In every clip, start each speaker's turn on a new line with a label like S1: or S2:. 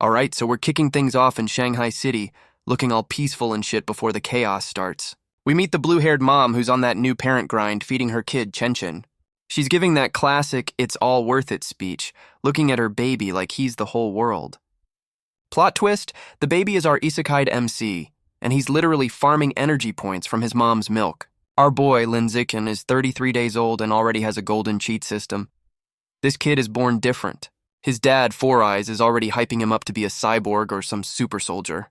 S1: Alright, so we're kicking things off in Shanghai City, looking all peaceful and shit before the chaos starts. We meet the blue-haired mom who's on that new parent grind feeding her kid Chen. She's giving that classic "it's all worth it" speech, looking at her baby like he's the whole world. Plot twist, the baby is our isekai MC, and he's literally farming energy points from his mom's milk. Our boy, Lin Zichen, is 33 days old and already has a golden cheat system. This kid is born different. His dad, Four Eyes, is already hyping him up to be a cyborg or some super soldier.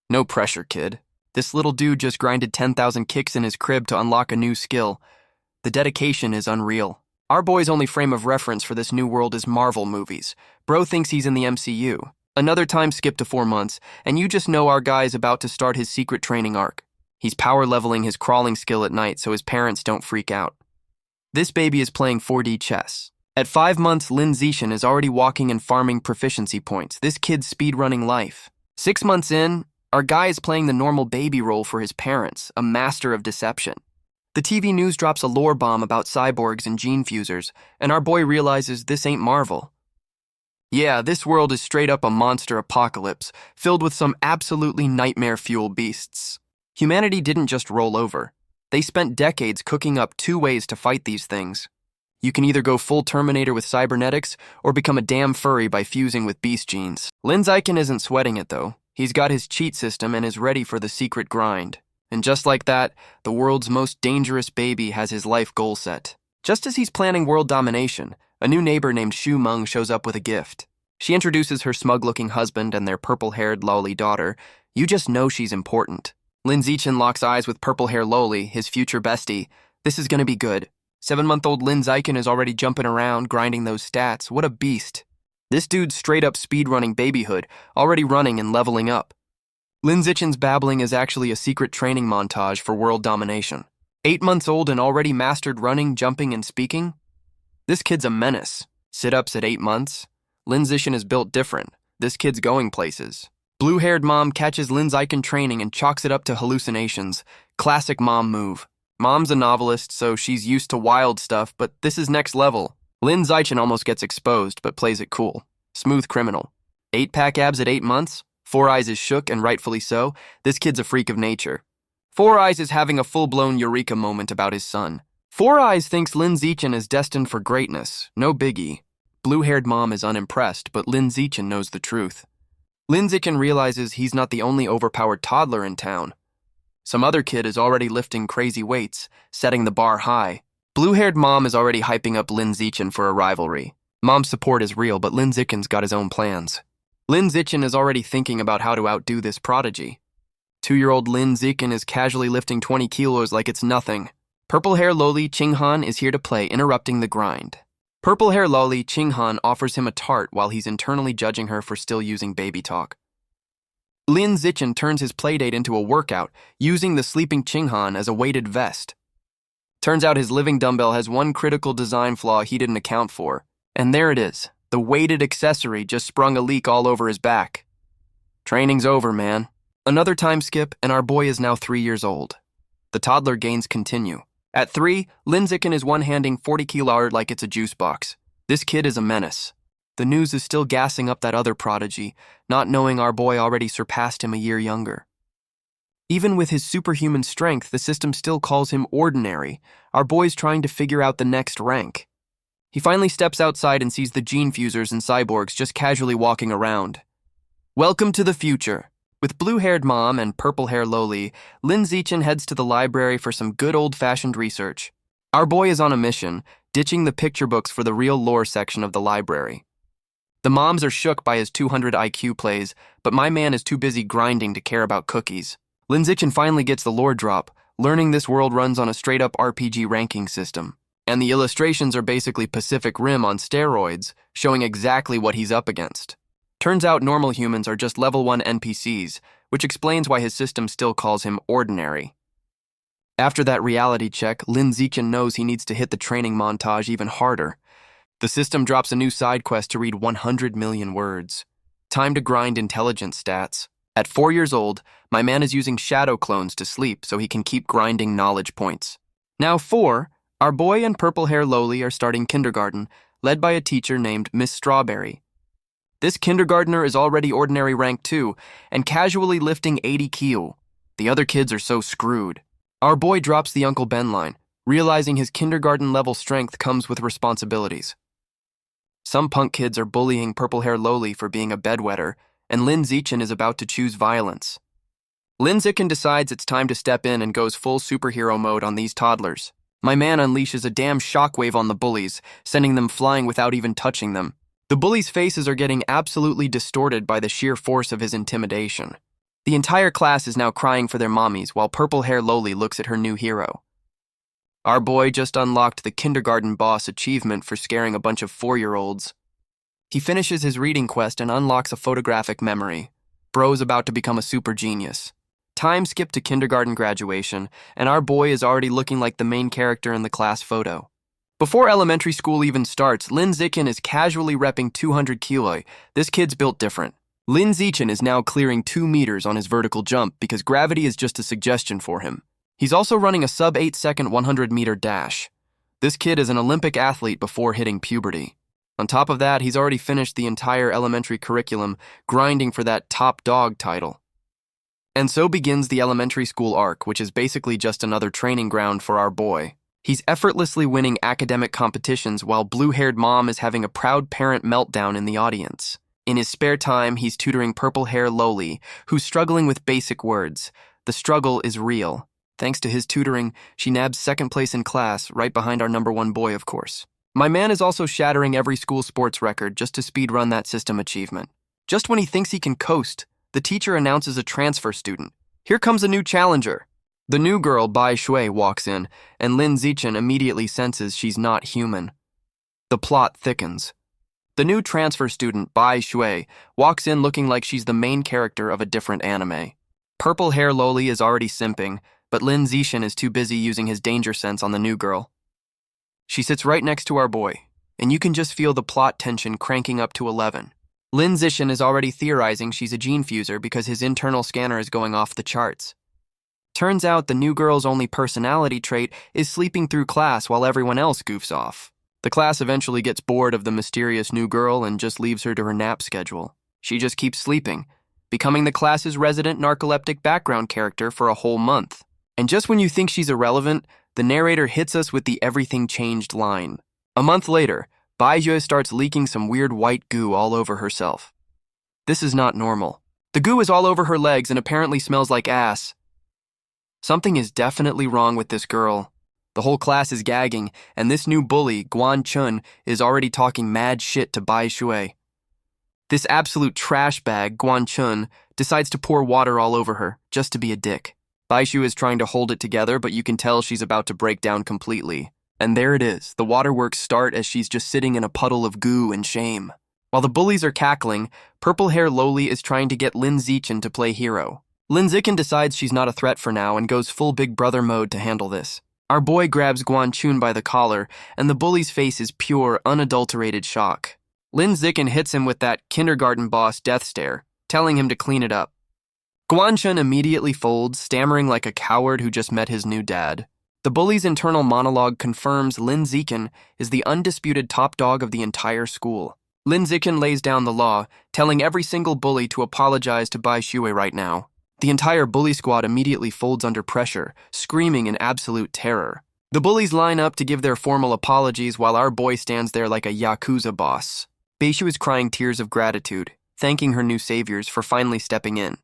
S1: No pressure, kid. This little dude just grinded 10,000 kicks in his crib to unlock a new skill. The dedication is unreal. Our boy's only frame of reference for this new world is Marvel movies. Bro thinks he's in the MCU. Another time skip to 4 months, and you just know our guy's about to start his secret training arc. He's power leveling his crawling skill at night so his parents don't freak out. This baby is playing 4D chess. At 5 months, Lin Zichen is already walking and farming proficiency points. This kid's speedrunning life. 6 months in, our guy is playing the normal baby role for his parents, a master of deception. The TV news drops a lore bomb about cyborgs and gene fusers, and our boy realizes this ain't Marvel. Yeah, this world is straight up a monster apocalypse, filled with some absolutely nightmare-fuel beasts. Humanity didn't just roll over. They spent decades cooking up 2 ways to fight these things. You can either go full Terminator with cybernetics, or become a damn furry by fusing with beast genes. Lin Zichen isn't sweating it, though. He's got his cheat system and is ready for the secret grind. And just like that, the world's most dangerous baby has his life goal set. Just as he's planning world domination, a new neighbor named Xu Meng shows up with a gift. She introduces her smug-looking husband and their purple-haired lowly daughter. You just know she's important. Lin Zichen locks eyes with purple-haired Loli, his future bestie. This is gonna be good. 7-month-old Lin Zichen is already jumping around, grinding those stats. What a beast. This dude's straight-up speedrunning babyhood, already running and leveling up. Lin Zichen's babbling is actually a secret training montage for world domination. 8 months old and already mastered running, jumping, and speaking? This kid's a menace. Sit-ups at 8 months? Lin Zichen is built different. This kid's going places. Blue-haired mom catches Lin Zichen training and chalks it up to hallucinations. Classic mom move. Mom's a novelist, so she's used to wild stuff, but this is next level. Lin Zichen almost gets exposed, but plays it cool. Smooth criminal. 8-pack abs at 8 months? Four Eyes is shook, and rightfully so. This kid's a freak of nature. Four Eyes is having a full-blown eureka moment about his son. Four Eyes thinks Lin Zichen is destined for greatness. No biggie. Blue-haired mom is unimpressed, but Lin Zichen knows the truth. Lin Zichen realizes he's not the only overpowered toddler in town. Some other kid is already lifting crazy weights, setting the bar high. Blue-haired mom is already hyping up Lin Zichen for a rivalry. Mom's support is real, but Lin Zichen's got his own plans. Lin Zichen is already thinking about how to outdo this prodigy. 2-year-old Lin Zichen is casually lifting 20 kilos like it's nothing. Purple-hair Loli Qinghan is here to play, interrupting the grind. Purple-hair Loli Qinghan offers him a tart while he's internally judging her for still using baby talk. Lin Zichen turns his playdate into a workout, using the sleeping Qinghan as a weighted vest. Turns out his living dumbbell has one critical design flaw he didn't account for. And there it is. The weighted accessory just sprung a leak all over his back. Training's over, man. Another time skip, and our boy is now 3 years old. The toddler gains continue. At 3, Lin Zichen is one-handing 40 kilo like it's a juice box. This kid is a menace. The news is still gassing up that other prodigy, not knowing our boy already surpassed him a year younger. Even with his superhuman strength, the system still calls him ordinary. Our boy's trying to figure out the next rank. He finally steps outside and sees the gene fusers and cyborgs just casually walking around. Welcome to the future. With blue-haired mom and purple-hair Loli, Lin Zichen heads to the library for some good old-fashioned research. Our boy is on a mission, ditching the picture books for the real lore section of the library. The moms are shook by his 200 IQ plays, but my man is too busy grinding to care about cookies. Lin Zichen finally gets the lore drop, learning this world runs on a straight-up RPG ranking system. And the illustrations are basically Pacific Rim on steroids, showing exactly what he's up against. Turns out normal humans are just level 1 NPCs, which explains why his system still calls him ordinary. After that reality check, Lin Zichen knows he needs to hit the training montage even harder. The system drops a new side quest to read 100 million words. Time to grind intelligence stats. At 4 years old, my man is using shadow clones to sleep so he can keep grinding knowledge points. Now 4, our boy and purple-hair Loli are starting kindergarten, led by a teacher named Miss Strawberry. This kindergartner is already ordinary rank 2 and casually lifting 80 kilo. The other kids are so screwed. Our boy drops the Uncle Ben line, realizing his kindergarten-level strength comes with responsibilities. Some punk kids are bullying purple-hair Loli for being a bedwetter, and Lin Zichen is about to choose violence. Lin Zichen decides it's time to step in and goes full superhero mode on these toddlers. My man unleashes a damn shockwave on the bullies, sending them flying without even touching them. The bullies' faces are getting absolutely distorted by the sheer force of his intimidation. The entire class is now crying for their mommies while purple-hair Loli looks at her new hero. Our boy just unlocked the kindergarten boss achievement for scaring a bunch of 4-year-olds. He finishes his reading quest and unlocks a photographic memory. Bro's about to become a super genius. Time skip to kindergarten graduation, and our boy is already looking like the main character in the class photo. Before elementary school even starts, Lin Zichen is casually repping 200 kilo. This kid's built different. Lin Zichen is now clearing 2 meters on his vertical jump because gravity is just a suggestion for him. He's also running a sub-8-second 100-meter dash. This kid is an Olympic athlete before hitting puberty. On top of that, he's already finished the entire elementary curriculum, grinding for that top dog title. And so begins the elementary school arc, which is basically just another training ground for our boy. He's effortlessly winning academic competitions while blue-haired mom is having a proud parent meltdown in the audience. In his spare time, he's tutoring purple-hair Loli, who's struggling with basic words. The struggle is real. Thanks to his tutoring, she nabs second place in class, right behind our #1 boy, of course. My man is also shattering every school sports record just to speedrun that system achievement. Just when he thinks he can coast, the teacher announces a transfer student. Here comes a new challenger. The new girl, Bai Xue, walks in, and Lin Zichen immediately senses she's not human. The plot thickens. The new transfer student, Bai Xue, walks in looking like she's the main character of a different anime. Purple-hair Loli is already simping, but Lin Zichen is too busy using his danger sense on the new girl. She sits right next to our boy, and you can just feel the plot tension cranking up to 11. Lin Zichen is already theorizing she's a gene fuser because his internal scanner is going off the charts. Turns out the new girl's only personality trait is sleeping through class while everyone else goofs off. The class eventually gets bored of the mysterious new girl and just leaves her to her nap schedule. She just keeps sleeping, becoming the class's resident narcoleptic background character for a whole month. And just when you think she's irrelevant, the narrator hits us with the everything changed line. A month later, Bai Xue starts leaking some weird white goo all over herself. This is not normal. The goo is all over her legs and apparently smells like ass. Something is definitely wrong with this girl. The whole class is gagging, and this new bully, Guan Chun, is already talking mad shit to Bai Xue. This absolute trash bag, Guan Chun, decides to pour water all over her, just to be a dick. Bai Xue is trying to hold it together, but you can tell she's about to break down completely. And there it is, the waterworks start as she's just sitting in a puddle of goo and shame. While the bullies are cackling, purple-hair Loli is trying to get Lin Zichen to play hero. Lin Zichen decides she's not a threat for now and goes full big brother mode to handle this. Our boy grabs Guan Chun by the collar, and the bully's face is pure, unadulterated shock. Lin Zichen hits him with that kindergarten boss death stare, telling him to clean it up. Guan Chun immediately folds, stammering like a coward who just met his new dad. The bully's internal monologue confirms Lin Zichen is the undisputed top dog of the entire school. Lin Zichen lays down the law, telling every single bully to apologize to Bai Xue right now. The entire bully squad immediately folds under pressure, screaming in absolute terror. The bullies line up to give their formal apologies while our boy stands there like a Yakuza boss. Bai Xue is crying tears of gratitude, thanking her new saviors for finally stepping in.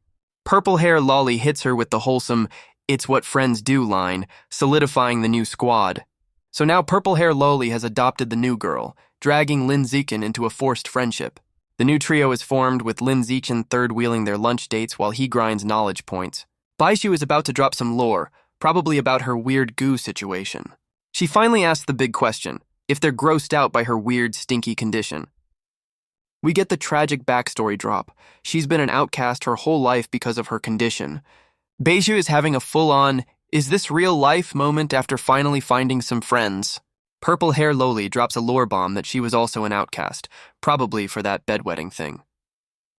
S1: Purple-hair Loli hits her with the wholesome, "It's what friends do" line, solidifying the new squad. So now purple-hair Loli has adopted the new girl, dragging Lin Zichen into a forced friendship. The new trio is formed with Lin Zichen third-wheeling their lunch dates while he grinds knowledge points. Bai Xue is about to drop some lore, probably about her weird goo situation. She finally asks the big question, if they're grossed out by her weird, stinky condition. We get the tragic backstory drop. She's been an outcast her whole life because of her condition. Bai Xue is having a full-on, "is this real life" moment after finally finding some friends. Purple-hair Loli drops a lore bomb that she was also an outcast, probably for that bedwetting thing.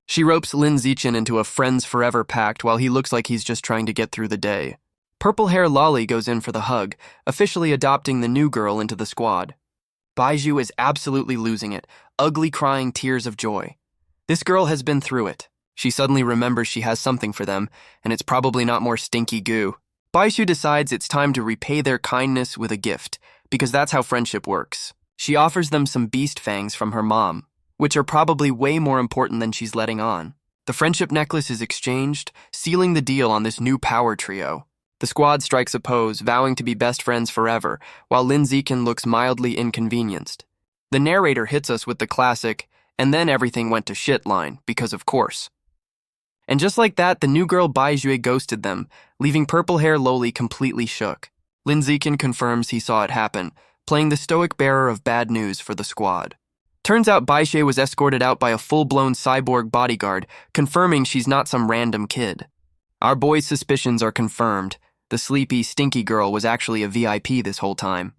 S1: She ropes Lin Zichen into a friends forever pact while he looks like he's just trying to get through the day. Purple-hair Loli goes in for the hug, officially adopting the new girl into the squad. Bai Xue is absolutely losing it, ugly crying tears of joy. This girl has been through it. She suddenly remembers she has something for them, and it's probably not more stinky goo. Bai Xue decides it's time to repay their kindness with a gift, because that's how friendship works. She offers them some beast fangs from her mom, which are probably way more important than she's letting on. The friendship necklace is exchanged, sealing the deal on this new power trio. The squad strikes a pose, vowing to be best friends forever, while Lin Zikin looks mildly inconvenienced. The narrator hits us with the classic, "and then everything went to shit" line, because of course. And just like that, the new girl Bai Xue ghosted them, leaving purple hair Loli completely shook. Lin Zikin confirms he saw it happen, playing the stoic bearer of bad news for the squad. Turns out Bai Xue was escorted out by a full-blown cyborg bodyguard, confirming she's not some random kid. Our boy's suspicions are confirmed. The sleepy, stinky girl was actually a VIP this whole time.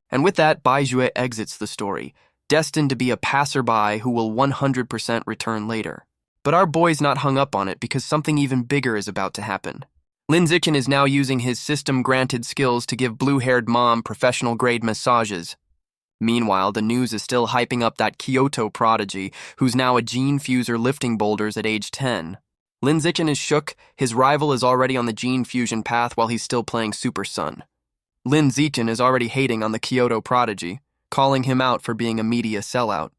S1: And with that, Bai Xue exits the story, destined to be a passerby who will 100% return later. But our boy's not hung up on it because something even bigger is about to happen. Lin Zikin is now using his system-granted skills to give blue-haired mom professional-grade massages. Meanwhile, the news is still hyping up that Kyoto prodigy, who's now a gene fuser lifting boulders at age 10. Lin Zikin is shook. His rival is already on the gene fusion path while he's still playing Super Sun. Lin Zikin is already hating on the Kyoto prodigy, calling him out for being a media sellout.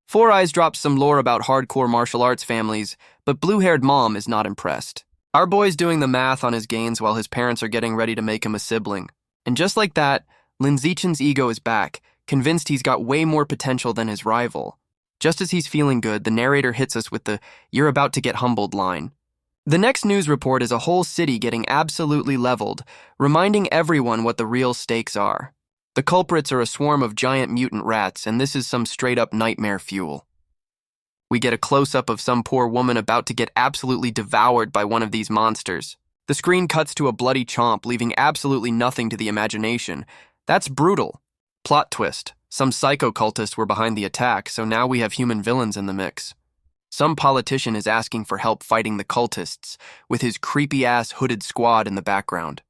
S1: Four Eyes drops some lore about hardcore martial arts families, but blue-haired mom is not impressed. Our boy's doing the math on his gains while his parents are getting ready to make him a sibling. And just like that, Lin Zichen's ego is back, convinced he's got way more potential than his rival. Just as he's feeling good, the narrator hits us with the "you're about to get humbled" line. The next news report is a whole city getting absolutely leveled, reminding everyone what the real stakes are. The culprits are a swarm of giant mutant rats, and this is some straight-up nightmare fuel. We get a close-up of some poor woman about to get absolutely devoured by one of these monsters. The screen cuts to a bloody chomp, leaving absolutely nothing to the imagination. That's brutal. Plot twist. Some psycho cultists were behind the attack, so now we have human villains in the mix. Some politician is asking for help fighting the cultists, with his creepy-ass hooded squad in the background.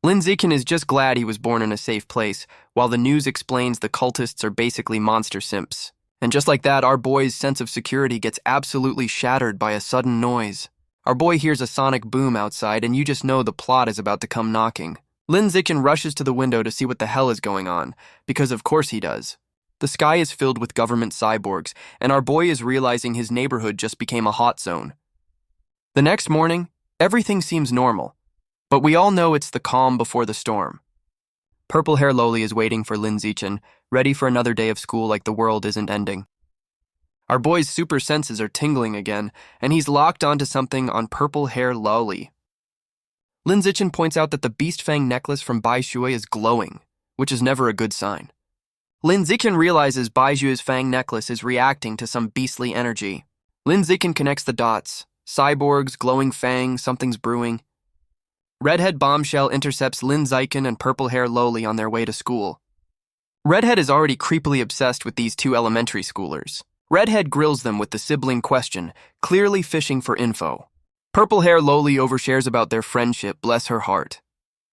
S1: Lin Zikin is just glad he was born in a safe place, while the news explains the cultists are basically monster simps. And just like that, our boy's sense of security gets absolutely shattered by a sudden noise. Our boy hears a sonic boom outside, and you just know the plot is about to come knocking. Lin Zikin rushes to the window to see what the hell is going on, because of course he does. The sky is filled with government cyborgs, and our boy is realizing his neighborhood just became a hot zone. The next morning, everything seems normal, but we all know it's the calm before the storm. Purple hair Loli is waiting for Lin Zichen, ready for another day of school like the world isn't ending. Our boy's super senses are tingling again, and he's locked onto something on purple hair Loli. Lin Zichen points out that the beast fang necklace from Bai Xue is glowing, which is never a good sign. Lin Zichen realizes Bai Xue's fang necklace is reacting to some beastly energy. Lin Zichen connects the dots. Cyborgs, glowing fang, something's brewing. Redhead Bombshell intercepts Lin Zichen and purple hair Loli on their way to school. Redhead is already creepily obsessed with these two elementary schoolers. Redhead grills them with the sibling question, clearly fishing for info. Purple hair Loli overshares about their friendship, bless her heart.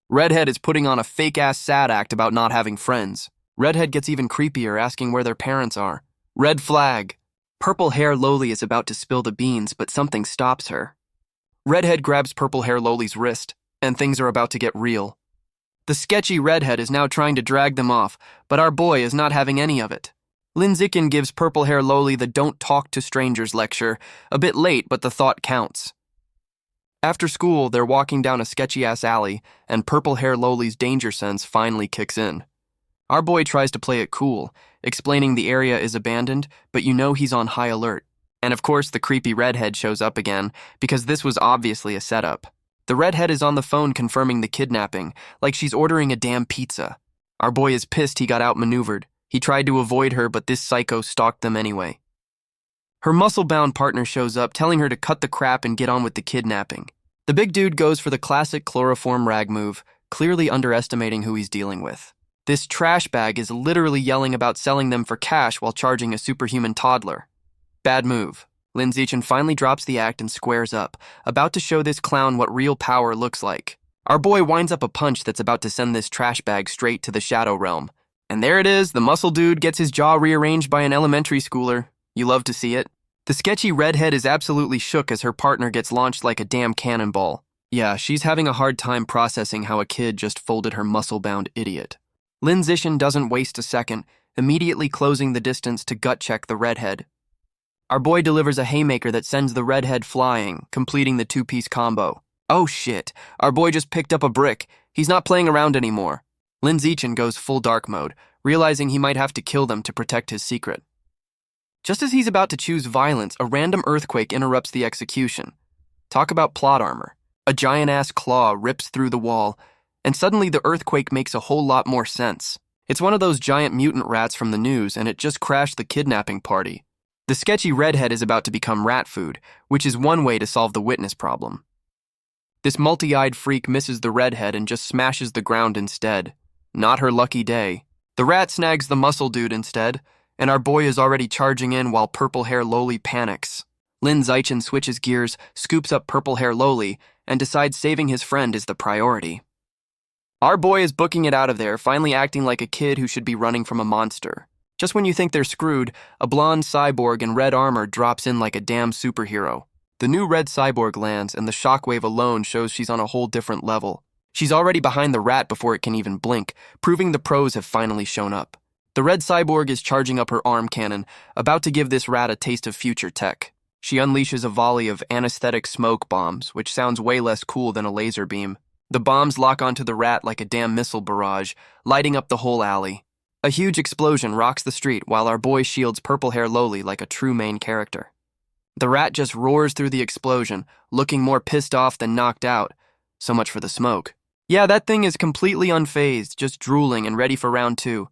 S1: Redhead is putting on a fake-ass sad act about not having friends. Redhead gets even creepier, asking where their parents are. Red flag. Purple hair Loli is about to spill the beans, but something stops her. Redhead grabs purple hair Loli's wrist, and things are about to get real. The sketchy redhead is now trying to drag them off, but our boy is not having any of it. Lin Zichen gives purple hair Loli the "don't talk to strangers" lecture, a bit late, but the thought counts. After school, they're walking down a sketchy-ass alley, and purple hair Loli's danger sense finally kicks in. Our boy tries to play it cool, explaining the area is abandoned, but you know he's on high alert. And of course, the creepy redhead shows up again, because this was obviously a setup. The redhead is on the phone confirming the kidnapping, like she's ordering a damn pizza. Our boy is pissed he got outmaneuvered. He tried to avoid her, but this psycho stalked them anyway. Her muscle-bound partner shows up, telling her to cut the crap and get on with the kidnapping. The big dude goes for the classic chloroform rag move, clearly underestimating who he's dealing with. This trash bag is literally yelling about selling them for cash while charging a superhuman toddler. Bad move. Lin Zichen finally drops the act and squares up, about to show this clown what real power looks like. Our boy winds up a punch that's about to send this trash bag straight to the Shadow Realm. And there it is, the muscle dude gets his jaw rearranged by an elementary schooler. You love to see it. The sketchy redhead is absolutely shook as her partner gets launched like a damn cannonball. Yeah, she's having a hard time processing how a kid just folded her muscle-bound idiot. Lin Zixin doesn't waste a second, immediately closing the distance to gut-check the redhead. Our boy delivers a haymaker that sends the redhead flying, completing the two-piece combo. Oh shit, our boy just picked up a brick. He's not playing around anymore. Lin Zixin goes full dark mode, realizing he might have to kill them to protect his secret. Just as he's about to choose violence, a random earthquake interrupts the execution. Talk about plot armor. A giant-ass claw rips through the wall, and suddenly the earthquake makes a whole lot more sense. It's one of those giant mutant rats from the news, and it just crashed the kidnapping party. The sketchy redhead is about to become rat food, which is one way to solve the witness problem. This multi-eyed freak misses the redhead and just smashes the ground instead. Not her lucky day. The rat snags the muscle dude instead, and our boy is already charging in while Purple Hair Loli panics. Lin Zixin switches gears, scoops up Purple Hair Loli, and decides saving his friend is the priority. Our boy is booking it out of there, finally acting like a kid who should be running from a monster. Just when you think they're screwed, a blonde cyborg in red armor drops in like a damn superhero. The new red cyborg lands, and the shockwave alone shows she's on a whole different level. She's already behind the rat before it can even blink, proving the pros have finally shown up. The red cyborg is charging up her arm cannon, about to give this rat a taste of future tech. She unleashes a volley of anesthetic smoke bombs, which sounds way less cool than a laser beam. The bombs lock onto the rat like a damn missile barrage, lighting up the whole alley. A huge explosion rocks the street while our boy shields Purple Hair Loli like a true main character. The rat just roars through the explosion, looking more pissed off than knocked out. So much for the smoke. Yeah, that thing is completely unfazed, just drooling and ready for round 2.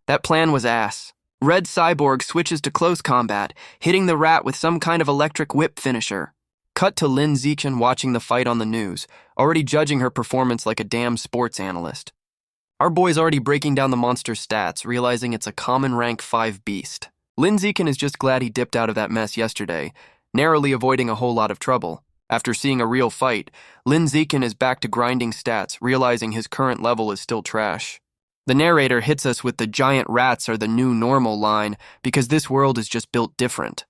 S1: That plan was ass. Red Cyborg switches to close combat, hitting the rat with some kind of electric whip finisher. Cut to Lin Zixin watching the fight on the news, already judging her performance like a damn sports analyst. Our boy's already breaking down the monster's stats, realizing it's a common rank 5 beast. Lin Zixin is just glad he dipped out of that mess yesterday, narrowly avoiding a whole lot of trouble. After seeing a real fight, Lin Zixin is back to grinding stats, realizing his current level is still trash. The narrator hits us with the giant rats are the new normal line because this world is just built different.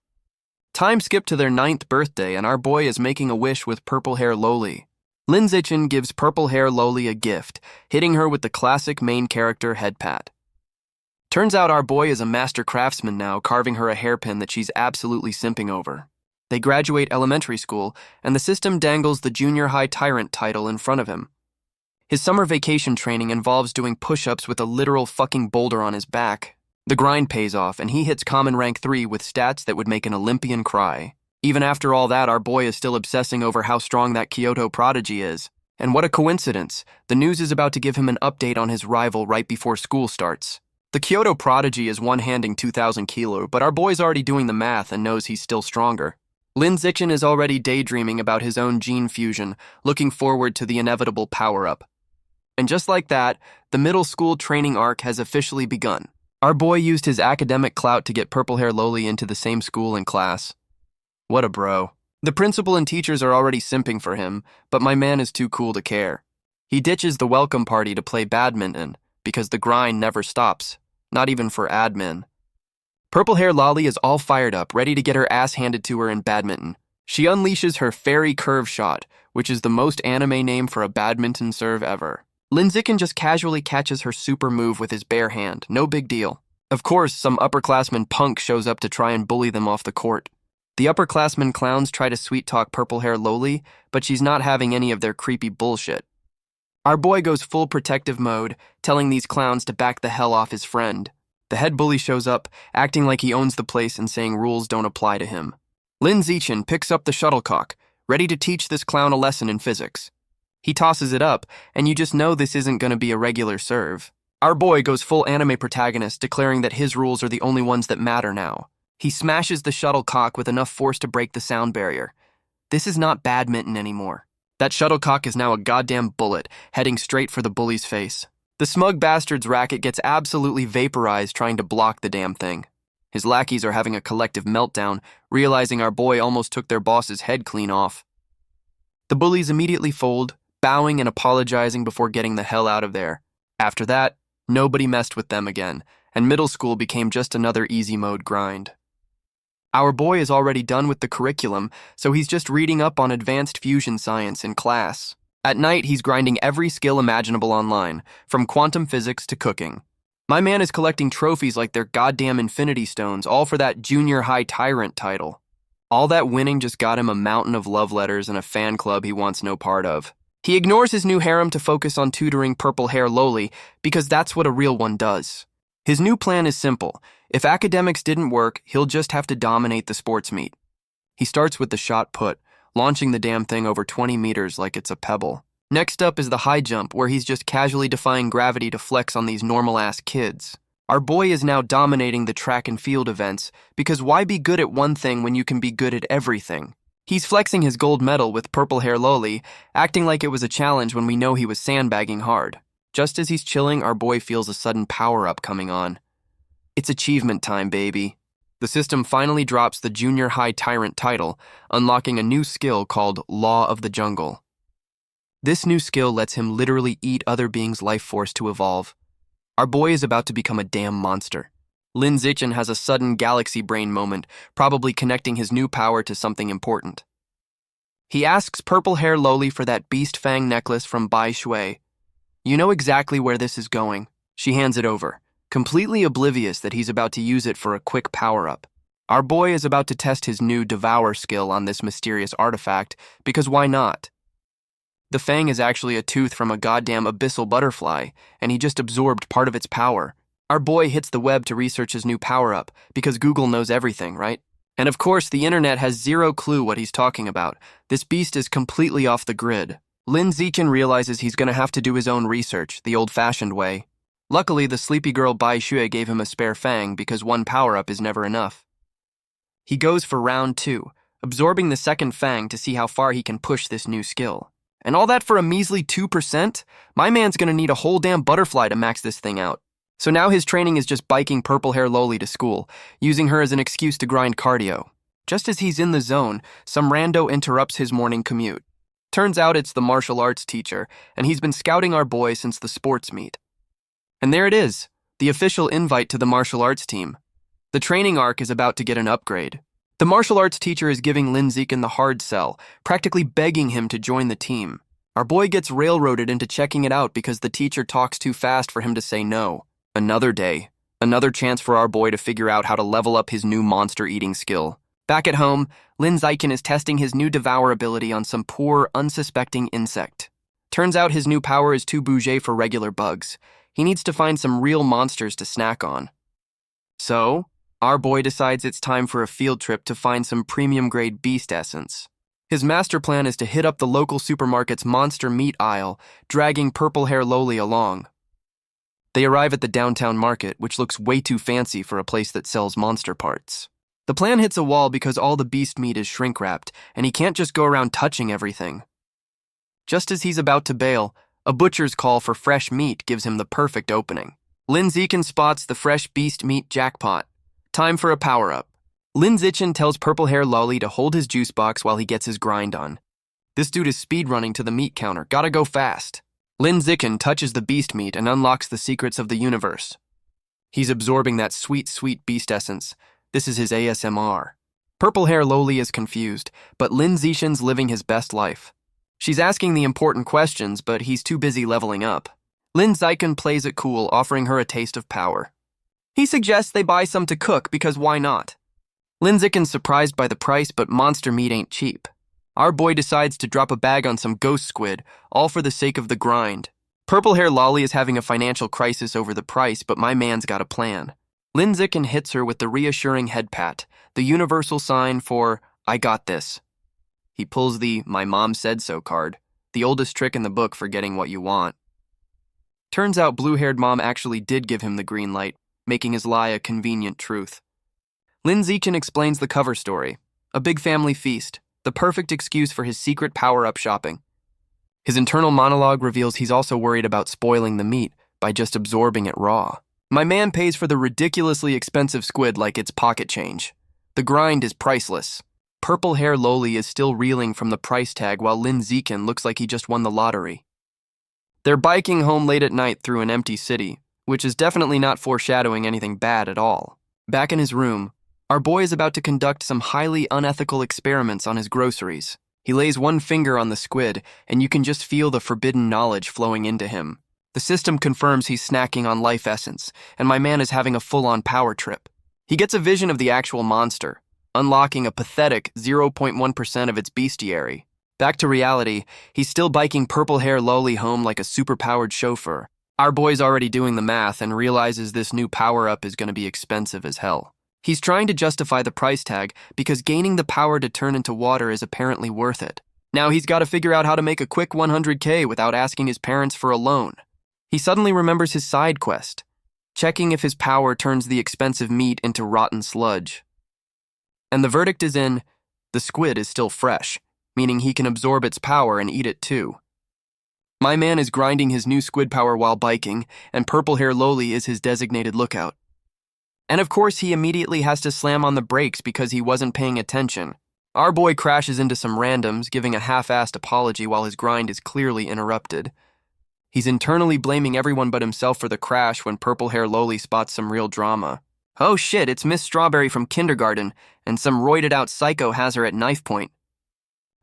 S1: Time skip to their 9th birthday and our boy is making a wish with Purple Hair Loli. Lin Zixin gives Purple Hair Loli a gift, hitting her with the classic main character head pat. Turns out our boy is a master craftsman now, carving her a hairpin that she's absolutely simping over. They graduate elementary school, and the system dangles the junior high tyrant title in front of him. His summer vacation training involves doing push-ups with a literal fucking boulder on his back. The grind pays off, and he hits common rank 3 with stats that would make an Olympian cry. Even after all that, our boy is still obsessing over how strong that Kyoto prodigy is. And what a coincidence, the news is about to give him an update on his rival right before school starts. The Kyoto prodigy is one-handing 2,000 kilo, but our boy's already doing the math and knows he's still stronger. Lin Zixin is already daydreaming about his own gene fusion, looking forward to the inevitable power-up. And just like that, the middle school training arc has officially begun. Our boy used his academic clout to get Purple Hair Loli into the same school and class. What a bro. The principal and teachers are already simping for him, but my man is too cool to care. He ditches the welcome party to play badminton, because the grind never stops, not even for admin. Purple Hair Loli is all fired up, ready to get her ass handed to her in badminton. She unleashes her fairy curve shot, which is the most anime name for a badminton serve ever. Lin Zixin just casually catches her super move with his bare hand, no big deal. Of course, some upperclassman punk shows up to try and bully them off the court. The upperclassmen clowns try to sweet-talk Purple Hair Loli, but she's not having any of their creepy bullshit. Our boy goes full protective mode, telling these clowns to back the hell off his friend. The head bully shows up, acting like he owns the place and saying rules don't apply to him. Lin Zixin picks up the shuttlecock, ready to teach this clown a lesson in physics. He tosses it up, and you just know this isn't going to be a regular serve. Our boy goes full anime protagonist, declaring that his rules are the only ones that matter now. He smashes the shuttlecock with enough force to break the sound barrier. This is not badminton anymore. That shuttlecock is now a goddamn bullet, heading straight for the bully's face. The smug bastard's racket gets absolutely vaporized trying to block the damn thing. His lackeys are having a collective meltdown, realizing our boy almost took their boss's head clean off. The bullies immediately fold, bowing and apologizing before getting the hell out of there. After that, nobody messed with them again, and middle school became just another easy mode grind. Our boy is already done with the curriculum, so he's just reading up on advanced fusion science in class. At night, he's grinding every skill imaginable online, from quantum physics to cooking. My man is collecting trophies like they're goddamn infinity stones, all for that junior high tyrant title. All that winning just got him a mountain of love letters and a fan club he wants no part of. He ignores his new harem to focus on tutoring purple hair Loli because that's what a real one does. His new plan is simple. If academics didn't work, he'll just have to dominate the sports meet. He starts with the shot put, launching the damn thing over 20 meters like it's a pebble. Next up is the high jump, where he's just casually defying gravity to flex on these normal-ass kids. Our boy is now dominating the track and field events, because why be good at one thing when you can be good at everything? He's flexing his gold medal with purple hair Loli, acting like it was a challenge when we know he was sandbagging hard. Just as he's chilling, our boy feels a sudden power-up coming on. It's achievement time, baby. The system finally drops the junior high tyrant title, unlocking a new skill called Law of the Jungle. This new skill lets him literally eat other beings' life force to evolve. Our boy is about to become a damn monster. Lin Zichen has a sudden galaxy brain moment, probably connecting his new power to something important. He asks purple hair Loli for that beast fang necklace from Bai Xue. You know exactly where this is going. She hands it over, completely oblivious that he's about to use it for a quick power-up. Our boy is about to test his new devour skill on this mysterious artifact, because why not? The fang is actually a tooth from a goddamn abyssal butterfly, and he just absorbed part of its power. Our boy hits the web to research his new power-up, because Google knows everything, right? And of course, the internet has zero clue what he's talking about. This beast is completely off the grid. Lin Zichen realizes he's going to have to do his own research, the old-fashioned way. Luckily, the sleepy girl Bai Xue gave him a spare fang because one power-up is never enough. He goes for round 2, absorbing the second fang to see how far he can push this new skill. And all that for a measly 2%? My man's gonna need a whole damn butterfly to max this thing out. So now his training is just biking purple hair Loli to school, using her as an excuse to grind cardio. Just as he's in the zone, some rando interrupts his morning commute. Turns out it's the martial arts teacher, and he's been scouting our boy since the sports meet. And there it is, the official invite to the martial arts team. The training arc is about to get an upgrade. The martial arts teacher is giving Lin Zichen the hard sell, practically begging him to join the team. Our boy gets railroaded into checking it out because the teacher talks too fast for him to say no. Another day. Another chance for our boy to figure out how to level up his new monster-eating skill. Back at home, Lin Zichen is testing his new devour ability on some poor, unsuspecting insect. Turns out his new power is too bougé for regular bugs. He needs to find some real monsters to snack on. So, our boy decides it's time for a field trip to find some premium-grade beast essence. His master plan is to hit up the local supermarket's monster meat aisle, dragging purple hair Loli along. They arrive at the downtown market, which looks way too fancy for a place that sells monster parts. The plan hits a wall because all the beast meat is shrink-wrapped, and he can't just go around touching everything. Just as he's about to bail, a butcher's call for fresh meat gives him the perfect opening. Lin Zichen spots the fresh beast meat jackpot. Time for a power-up. Lin Zichen tells purple hair Loli to hold his juice box while he gets his grind on. This dude is speedrunning to the meat counter, gotta go fast. Lin Zichen touches the beast meat and unlocks the secrets of the universe. He's absorbing that sweet, sweet beast essence. This is his ASMR. Purple hair Loli is confused, but Lin Zichen's living his best life. She's asking the important questions, but he's too busy leveling up. Lin Zichen plays it cool, offering her a taste of power. He suggests they buy some to cook because why not? Lin Zichen's surprised by the price, but monster meat ain't cheap. Our boy decides to drop a bag on some ghost squid, all for the sake of the grind. Purple hair Loli is having a financial crisis over the price, but my man's got a plan. Lin Zichen hits her with the reassuring head pat, the universal sign for, I got this. He pulls the my mom said so card, the oldest trick in the book for getting what you want. Turns out blue-haired mom actually did give him the green light, making his lie a convenient truth. Lin Zichen explains the cover story, a big family feast, the perfect excuse for his secret power-up shopping. His internal monologue reveals he's also worried about spoiling the meat by just absorbing it raw. My man pays for the ridiculously expensive squid like it's pocket change. The grind is priceless. Purple hair Loli is still reeling from the price tag while Lin Zichen looks like he just won the lottery. They're biking home late at night through an empty city, which is definitely not foreshadowing anything bad at all. Back in his room, Our boy is about to conduct some highly unethical experiments on his groceries. He lays one finger on the squid, and you can just feel the forbidden knowledge flowing into him. The system confirms he's snacking on life essence, and my man is having a full-on power trip. He gets a vision of the actual monster, unlocking a pathetic 0.1% of its bestiary. Back to reality, he's still biking purple-hair Loli home like a super-powered chauffeur. Our boy's already doing the math and realizes this new power-up is going to be expensive as hell. He's trying to justify the price tag because gaining the power to turn into water is apparently worth it. Now he's got to figure out how to make a quick 100K without asking his parents for a loan. He suddenly remembers his side quest, checking if his power turns the expensive meat into rotten sludge. And the verdict is in, the squid is still fresh, meaning he can absorb its power and eat it too. My man is grinding his new squid power while biking, and purple-hair Loli is his designated lookout. And of course he immediately has to slam on the brakes because he wasn't paying attention. Our boy crashes into some randoms, giving a half-assed apology while his grind is clearly interrupted. He's internally blaming everyone but himself for the crash when purple-hair Loli spots some real drama. Oh shit, it's Miss Strawberry from kindergarten, and some roided-out psycho has her at knife point.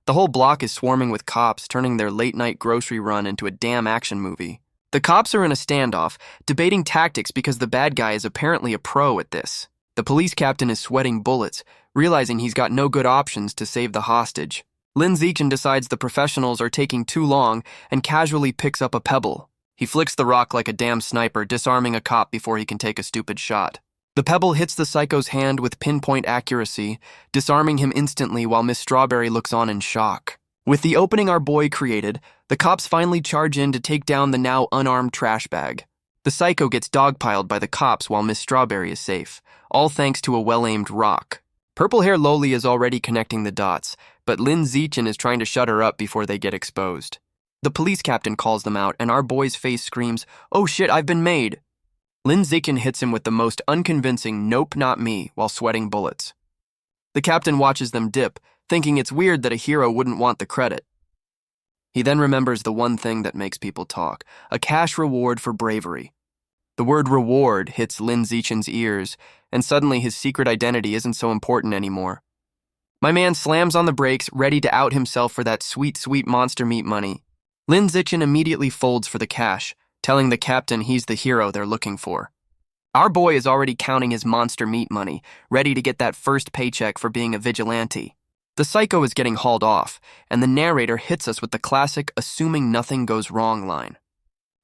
S1: The whole block is swarming with cops, turning their late-night grocery run into a damn action movie. The cops are in a standoff, debating tactics because the bad guy is apparently a pro at this. The police captain is sweating bullets, realizing he's got no good options to save the hostage. Lin Zichen decides the professionals are taking too long and casually picks up a pebble. He flicks the rock like a damn sniper, disarming a cop before he can take a stupid shot. The pebble hits the psycho's hand with pinpoint accuracy, disarming him instantly while Miss Strawberry looks on in shock. With the opening our boy created, the cops finally charge in to take down the now unarmed trash bag. The psycho gets dogpiled by the cops while Miss Strawberry is safe, all thanks to a well-aimed rock. Purple-hair Loli is already connecting the dots, but Lin Zichen is trying to shut her up before they get exposed. The police captain calls them out, and our boy's face screams, "Oh shit, I've been made!" Lin Zichen hits him with the most unconvincing "nope, not me" while sweating bullets. The captain watches them dip, thinking it's weird that a hero wouldn't want the credit. He then remembers the one thing that makes people talk, a cash reward for bravery. The word reward hits Lin Zichen's ears, and suddenly his secret identity isn't so important anymore. My man slams on the brakes, ready to out himself for that sweet, sweet monster meat money. Lin Zichen immediately folds for the cash, telling the captain he's the hero they're looking for. Our boy is already counting his monster meat money, ready to get that first paycheck for being a vigilante. The psycho is getting hauled off, and the narrator hits us with the classic assuming nothing goes wrong line.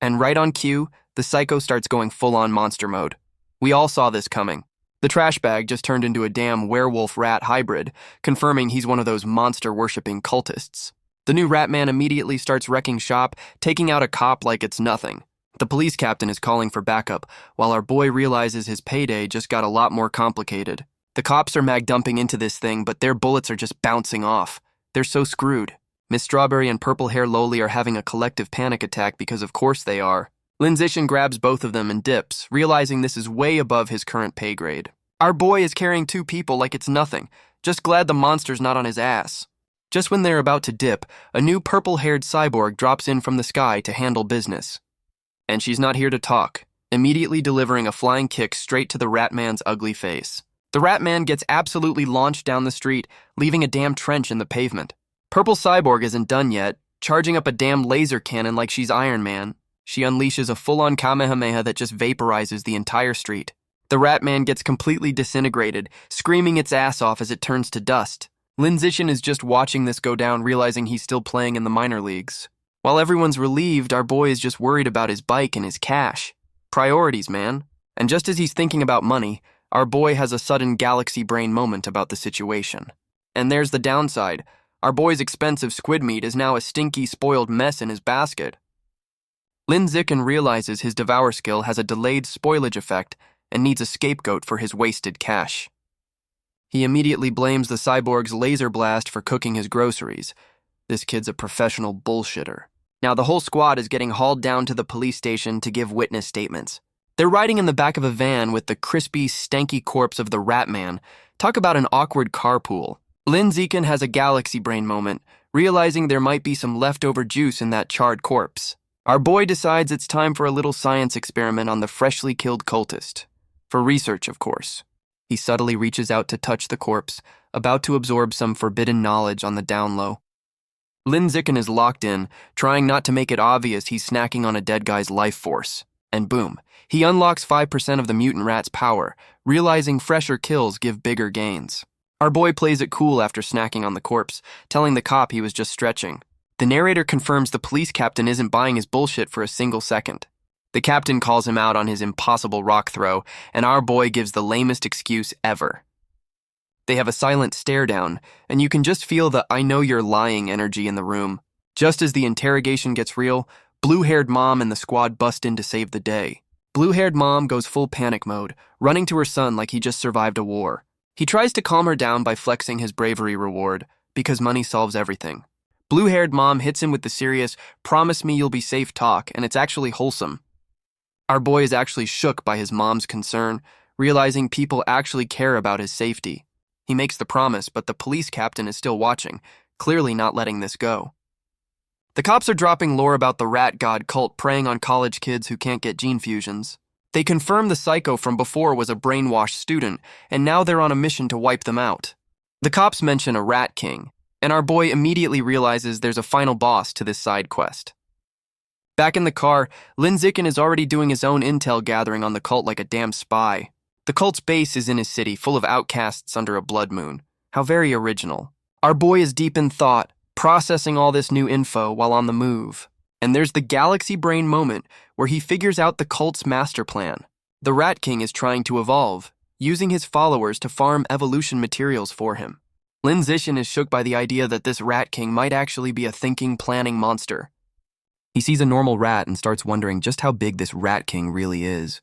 S1: And right on cue, the psycho starts going full-on monster mode. We all saw this coming. The trash bag just turned into a damn werewolf-rat hybrid, confirming he's one of those monster-worshipping cultists. The new rat man immediately starts wrecking shop, taking out a cop like it's nothing. The police captain is calling for backup, while our boy realizes his payday just got a lot more complicated. The cops are mag-dumping into this thing, but their bullets are just bouncing off. They're so screwed. Miss Strawberry and purple-hair Loli are having a collective panic attack because of course they are. Lin Zichen grabs both of them and dips, realizing this is way above his current pay grade. Our boy is carrying two people like it's nothing, just glad the monster's not on his ass. Just when they're about to dip, a new purple-haired cyborg drops in from the sky to handle business. And she's not here to talk, immediately delivering a flying kick straight to the rat man's ugly face. The rat man gets absolutely launched down the street, leaving a damn trench in the pavement. Purple Cyborg isn't done yet, charging up a damn laser cannon like she's Iron Man. She unleashes a full-on Kamehameha that just vaporizes the entire street. The rat man gets completely disintegrated, screaming its ass off as it turns to dust. Lin Zichen is just watching this go down, realizing he's still playing in the minor leagues. While everyone's relieved, our boy is just worried about his bike and his cash. Priorities, man. And just as he's thinking about money, our boy has a sudden galaxy brain moment about the situation. And there's the downside. Our boy's expensive squid meat is now a stinky, spoiled mess in his basket. Lin Zichen realizes his devour skill has a delayed spoilage effect and needs a scapegoat for his wasted cash. He immediately blames the cyborg's laser blast for cooking his groceries. This kid's a professional bullshitter. Now the whole squad is getting hauled down to the police station to give witness statements. They're riding in the back of a van with the crispy, stanky corpse of the rat man. Talk about an awkward carpool. Lin Zichen has a galaxy brain moment, realizing there might be some leftover juice in that charred corpse. Our boy decides it's time for a little science experiment on the freshly killed cultist. For research, of course. He subtly reaches out to touch the corpse, about to absorb some forbidden knowledge on the down low. Lin Zicken is locked in, trying not to make it obvious he's snacking on a dead guy's life force. And boom, he unlocks 5% of the mutant rat's power, realizing fresher kills give bigger gains. Our boy plays it cool after snacking on the corpse, telling the cop he was just stretching. The narrator confirms the police captain isn't buying his bullshit for a single second. The captain calls him out on his impossible rock throw, and our boy gives the lamest excuse ever. They have a silent stare down, and you can just feel the "I know you're lying" energy in the room. Just as the interrogation gets real, blue-haired mom and the squad bust in to save the day. Blue-haired mom goes full panic mode, running to her son like he just survived a war. He tries to calm her down by flexing his bravery reward, because money solves everything. Blue-haired mom hits him with the serious, "promise me you'll be safe" talk, and it's actually wholesome. Our boy is actually shook by his mom's concern, realizing people actually care about his safety. He makes the promise, but the police captain is still watching, clearly not letting this go. The cops are dropping lore about the rat god cult preying on college kids who can't get gene fusions. They confirm the psycho from before was a brainwashed student, and now they're on a mission to wipe them out. The cops mention a rat king, and our boy immediately realizes there's a final boss to this side quest. Back in the car, Lin Zicken is already doing his own intel gathering on the cult like a damn spy. The cult's base is in his city, full of outcasts under a blood moon. How very original. Our boy is deep in thought, processing all this new info while on the move. And there's the galaxy brain moment where he figures out the cult's master plan. The Rat King is trying to evolve, using his followers to farm evolution materials for him. Lin Zicken is shook by the idea that this Rat King might actually be a thinking, planning monster. He sees a normal rat and starts wondering just how big this Rat King really is.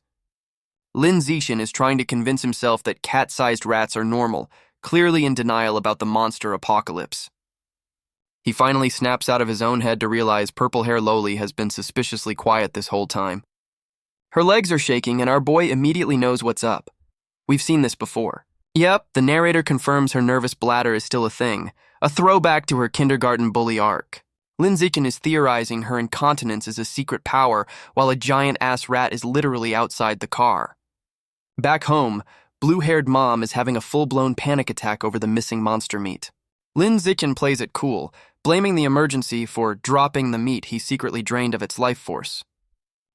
S1: Lin Zicken is trying to convince himself that cat-sized rats are normal, clearly in denial about the monster apocalypse. He finally snaps out of his own head to realize purple-hair Loli has been suspiciously quiet this whole time. Her legs are shaking and our boy immediately knows what's up. We've seen this before. Yep, the narrator confirms her nervous bladder is still a thing, a throwback to her kindergarten bully arc. Lin Zicken is theorizing her incontinence is a secret power while a giant-ass rat is literally outside the car. Back home, blue-haired mom is having a full-blown panic attack over the missing monster meat. Lin Zicken plays it cool, blaming the emergency for dropping the meat he secretly drained of its life force.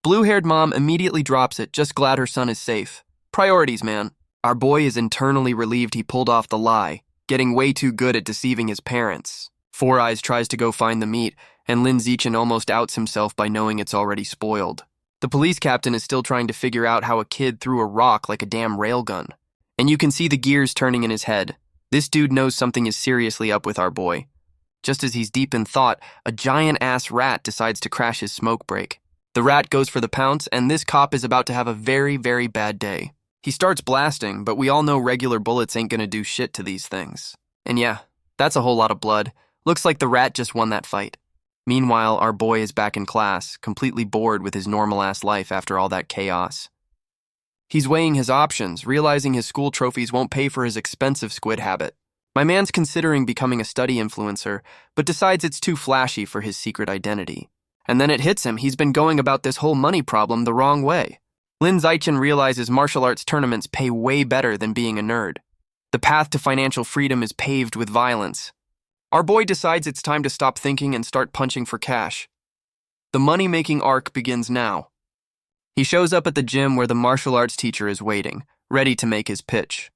S1: Blue-haired mom immediately drops it, just glad her son is safe. Priorities, man. Our boy is internally relieved he pulled off the lie, getting way too good at deceiving his parents. Four Eyes tries to go find the meat, and Lin Zicken almost outs himself by knowing it's already spoiled. The police captain is still trying to figure out how a kid threw a rock like a damn railgun. And you can see the gears turning in his head. This dude knows something is seriously up with our boy. Just as he's deep in thought, a giant-ass rat decides to crash his smoke break. The rat goes for the pounce, and this cop is about to have a very, very bad day. He starts blasting, but we all know regular bullets ain't gonna do shit to these things. And yeah, that's a whole lot of blood. Looks like the rat just won that fight. Meanwhile, our boy is back in class, completely bored with his normal-ass life after all that chaos. He's weighing his options, realizing his school trophies won't pay for his expensive squid habit. My man's considering becoming a study influencer, but decides it's too flashy for his secret identity. And then it hits him, he's been going about this whole money problem the wrong way. Lin Zicken realizes martial arts tournaments pay way better than being a nerd. The path to financial freedom is paved with violence. Our boy decides it's time to stop thinking and start punching for cash. The money-making arc begins now. He shows up at the gym where the martial arts teacher is waiting, ready to make his pitch.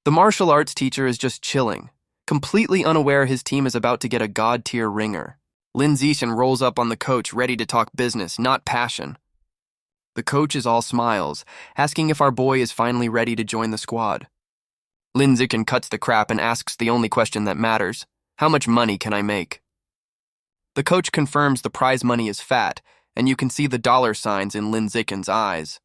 S1: The martial arts teacher is just chilling, completely unaware his team is about to get a god-tier ringer. Lin Zicken rolls up on the coach, ready to talk business, not passion. The coach is all smiles, asking if our boy is finally ready to join the squad. Lin Zicken cuts the crap and asks the only question that matters. How much money can I make? The coach confirms the prize money is fat, and you can see the dollar signs in Lin Zicken's eyes.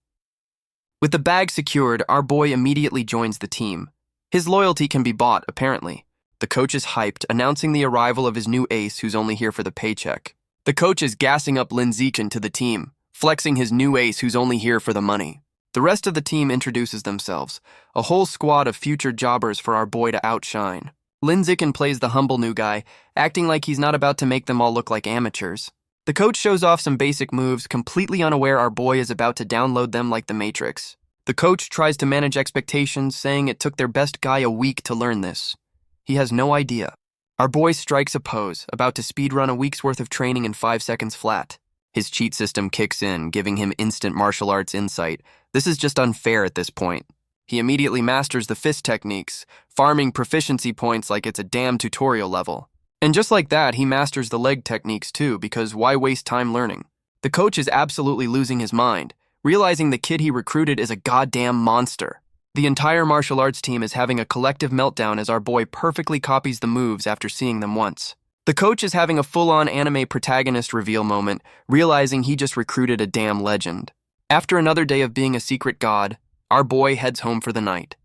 S1: With the bag secured, our boy immediately joins the team. His loyalty can be bought, apparently. The coach is hyped, announcing the arrival of his new ace who's only here for the paycheck. The coach is gassing up Lin Zicken to the team, flexing his new ace who's only here for the money. The rest of the team introduces themselves, a whole squad of future jobbers for our boy to outshine. Lin Zicken plays the humble new guy, acting like he's not about to make them all look like amateurs. The coach shows off some basic moves, completely unaware our boy is about to download them like the Matrix. The coach tries to manage expectations, saying it took their best guy a week to learn this. He has no idea. Our boy strikes a pose, about to speedrun a week's worth of training in 5 seconds flat. His cheat system kicks in, giving him instant martial arts insight. This is just unfair at this point. He immediately masters the fist techniques, farming proficiency points like it's a damn tutorial level. And just like that, he masters the leg techniques too, because why waste time learning? The coach is absolutely losing his mind, realizing the kid he recruited is a goddamn monster. The entire martial arts team is having a collective meltdown as our boy perfectly copies the moves after seeing them once. The coach is having a full-on anime protagonist reveal moment, realizing he just recruited a damn legend. After another day of being a secret god, our boy heads home for the night.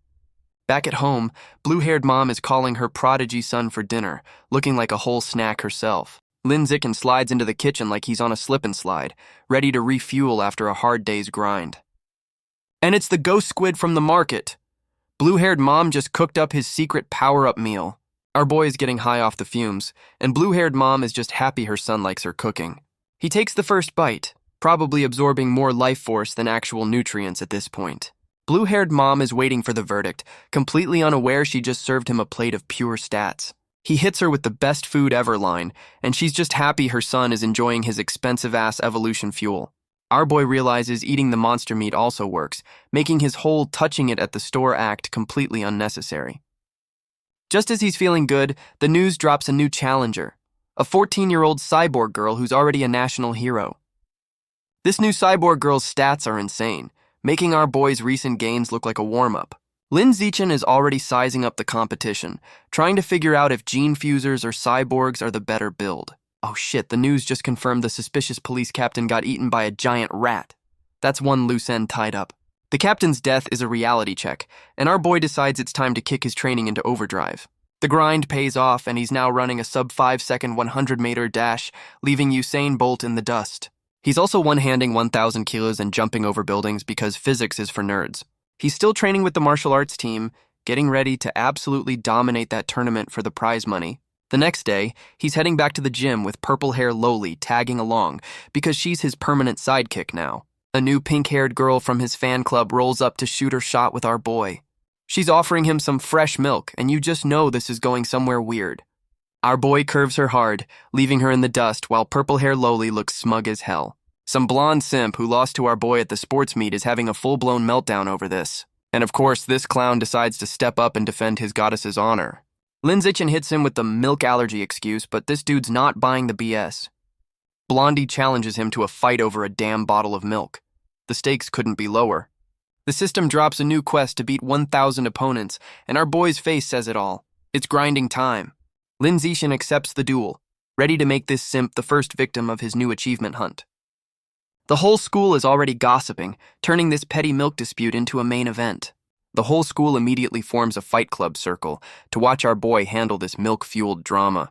S1: Back at home, blue-haired mom is calling her prodigy son for dinner, looking like a whole snack herself. Lin Zichen slides into the kitchen like he's on a slip and slide, ready to refuel after a hard day's grind. And it's the ghost squid from the market. Blue-haired mom just cooked up his secret power-up meal. Our boy is getting high off the fumes, and blue-haired mom is just happy her son likes her cooking. He takes the first bite, probably absorbing more life force than actual nutrients at this point. Blue-haired mom is waiting for the verdict, completely unaware she just served him a plate of pure stats. He hits her with the best food ever line, and she's just happy her son is enjoying his expensive-ass evolution fuel. Our boy realizes eating the monster meat also works, making his whole touching it at the store act completely unnecessary. Just as he's feeling good, the news drops a new challenger, a 14-year-old cyborg girl who's already a national hero. This new cyborg girl's stats are insane, making our boy's recent gains look like a warm-up. Lin Zichen is already sizing up the competition, trying to figure out if gene fusers or cyborgs are the better build. Oh shit, the news just confirmed the suspicious police captain got eaten by a giant rat. That's one loose end tied up. The captain's death is a reality check, and our boy decides it's time to kick his training into overdrive. The grind pays off, and he's now running a sub-5-second 100-meter dash, leaving Usain Bolt in the dust. He's also one-handing 1,000 kilos and jumping over buildings because physics is for nerds. He's still training with the martial arts team, getting ready to absolutely dominate that tournament for the prize money. The next day, he's heading back to the gym with purple-hair Loli tagging along because she's his permanent sidekick now. A new pink-haired girl from his fan club rolls up to shoot her shot with our boy. She's offering him some fresh milk, and you just know this is going somewhere weird. Our boy curves her hard, leaving her in the dust while purple-hair Loli looks smug as hell. Some blonde simp who lost to our boy at the sports meet is having a full-blown meltdown over this. And of course, this clown decides to step up and defend his goddess's honor. Lin Zichen hits him with the milk allergy excuse, but this dude's not buying the BS. Blondie challenges him to a fight over a damn bottle of milk. The stakes couldn't be lower. The system drops a new quest to beat 1,000 opponents, and our boy's face says it all. It's grinding time. Lin Zichen accepts the duel, ready to make this simp the first victim of his new achievement hunt. The whole school is already gossiping, turning this petty milk dispute into a main event. The whole school immediately forms a fight club circle to watch our boy handle this milk-fueled drama.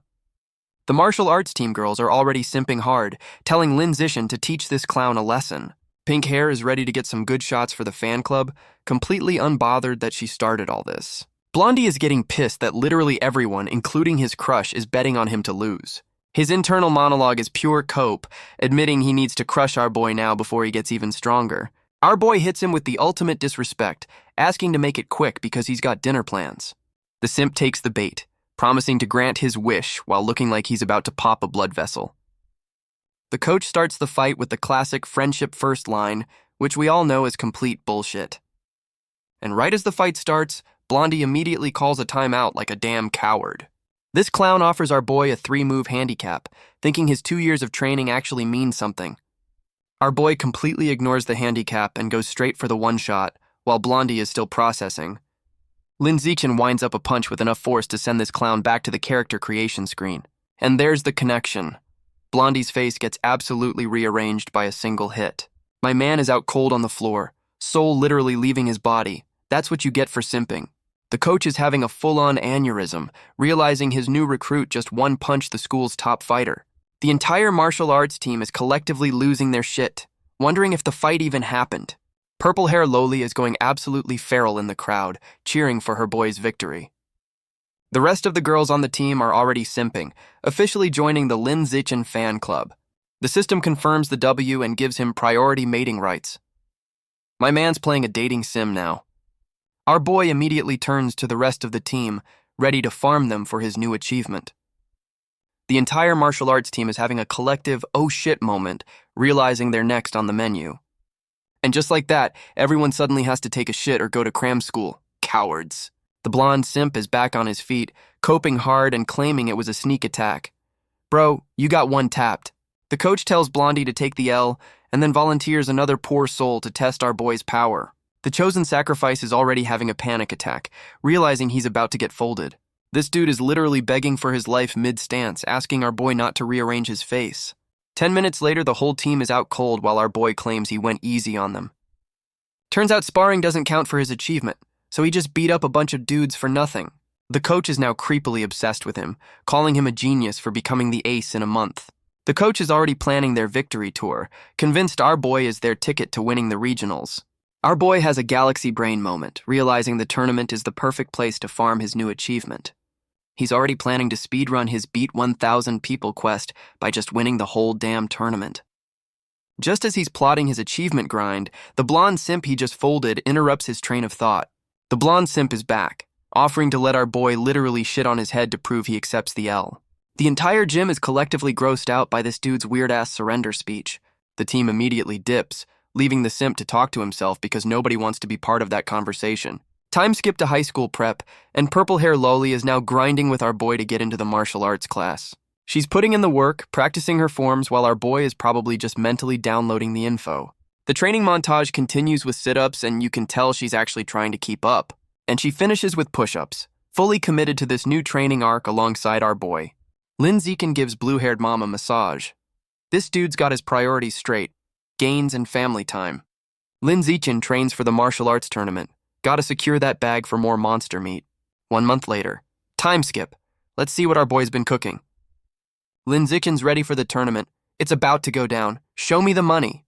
S1: The martial arts team girls are already simping hard, telling Lin Zichen to teach this clown a lesson. Pink hair is ready to get some good shots for the fan club, completely unbothered that she started all this. Blondie is getting pissed that literally everyone, including his crush, is betting on him to lose. His internal monologue is pure cope, admitting he needs to crush our boy now before he gets even stronger. Our boy hits him with the ultimate disrespect, asking to make it quick because he's got dinner plans. The simp takes the bait, promising to grant his wish while looking like he's about to pop a blood vessel. The coach starts the fight with the classic friendship first line, which we all know is complete bullshit. And right as the fight starts, Blondie immediately calls a timeout like a damn coward. This clown offers our boy a 3-move handicap, thinking his 2 years of training actually means something. Our boy completely ignores the handicap and goes straight for the one-shot, while Blondie is still processing. Lin Zichen winds up a punch with enough force to send this clown back to the character creation screen. And there's the connection. Blondie's face gets absolutely rearranged by a single hit. My man is out cold on the floor, soul literally leaving his body. That's what you get for simping. The coach is having a full-on aneurysm, realizing his new recruit just one-punched the school's top fighter. The entire martial arts team is collectively losing their shit, wondering if the fight even happened. Purple-hair Loli is going absolutely feral in the crowd, cheering for her boy's victory. The rest of the girls on the team are already simping, officially joining the Lin Zichen fan club. The system confirms the W and gives him priority mating rights. My man's playing a dating sim now. Our boy immediately turns to the rest of the team, ready to farm them for his new achievement. The entire martial arts team is having a collective oh shit moment, realizing they're next on the menu. And just like that, everyone suddenly has to take a shit or go to cram school. Cowards. The blonde simp is back on his feet, coping hard and claiming it was a sneak attack. Bro, you got one tapped. The coach tells Blondie to take the L, and then volunteers another poor soul to test our boy's power. The chosen sacrifice is already having a panic attack, realizing he's about to get folded. This dude is literally begging for his life mid-stance, asking our boy not to rearrange his face. 10 minutes later, the whole team is out cold while our boy claims he went easy on them. Turns out sparring doesn't count for his achievement, so he just beat up a bunch of dudes for nothing. The coach is now creepily obsessed with him, calling him a genius for becoming the ace in a month. The coach is already planning their victory tour, convinced our boy is their ticket to winning the regionals. Our boy has a galaxy brain moment, realizing the tournament is the perfect place to farm his new achievement. He's already planning to speedrun his Beat 1,000 People quest by just winning the whole damn tournament. Just as he's plotting his achievement grind, the blonde simp he just folded interrupts his train of thought. The blonde simp is back, offering to let our boy literally shit on his head to prove he accepts the L. The entire gym is collectively grossed out by this dude's weird-ass surrender speech. The team immediately dips, leaving the simp to talk to himself because nobody wants to be part of that conversation. Time skip to high school prep, and purple-hair Loli is now grinding with our boy to get into the martial arts class. She's putting in the work, practicing her forms, while our boy is probably just mentally downloading the info. The training montage continues with sit-ups, and you can tell she's actually trying to keep up. And she finishes with push-ups, fully committed to this new training arc alongside our boy. Lin Zikin gives blue-haired mom a massage. This dude's got his priorities straight, gains and family time. Lin Zikin trains for the martial arts tournament. Gotta secure that bag for more monster meat. 1 month later. Time skip. Let's see what our boy's been cooking. Lin Zikin's ready for the tournament. It's about to go down. Show me the money.